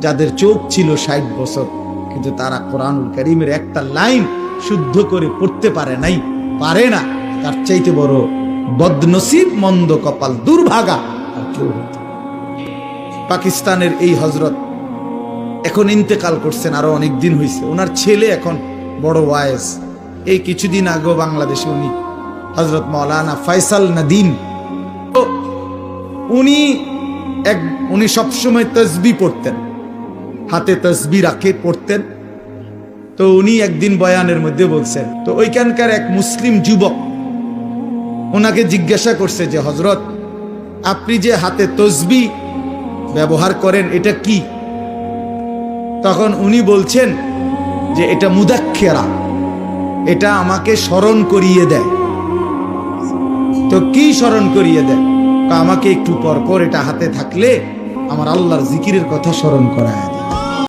যাদের চোখ ছিল 60 বছর, কিন্তু তারা কোরআনুল কারীমের একটা লাইন শুদ্ধ করে পড়তে পারে নাই, পারে না। তার চাইতে বড় বদনসিব, মন্দ কপাল, দুর্ভাগা আর কেউ হতো। পাকিস্তানের এই হযরত এখন ইন্তেকাল করছেন, আরো অনেক দিন হয়েছে। ওনার ছেলে এখন বড় ওয়াইজ। এই কিছুদিন আগেও বাংলাদেশে উনি হযরত মাওলানা ফয়সাল নদীম, উনি সবসময় তসবিহ পড়তেন, হাতে তসবিহ রাখে পড়তেন। তো উনি একদিন বয়ানের মধ্যে বলছেন, তো ওইখানকার এক মুসলিম যুবক ওনাকে জিজ্ঞাসা করছে যে হযরত, আপনি যে হাতে তসবিহ ব্যবহার করেন এটা কি? তখন উনি বলছেন যে এটা মুদাক্কিরা, এটা আমাকে স্মরণ করিয়ে দেয়। তো কি স্মরণ করিয়ে দেয়? আমাকে একটু পর পর এটা হাতে থাকলে আমার আল্লাহর জিকিরের কথা স্মরণ করায় দেয়।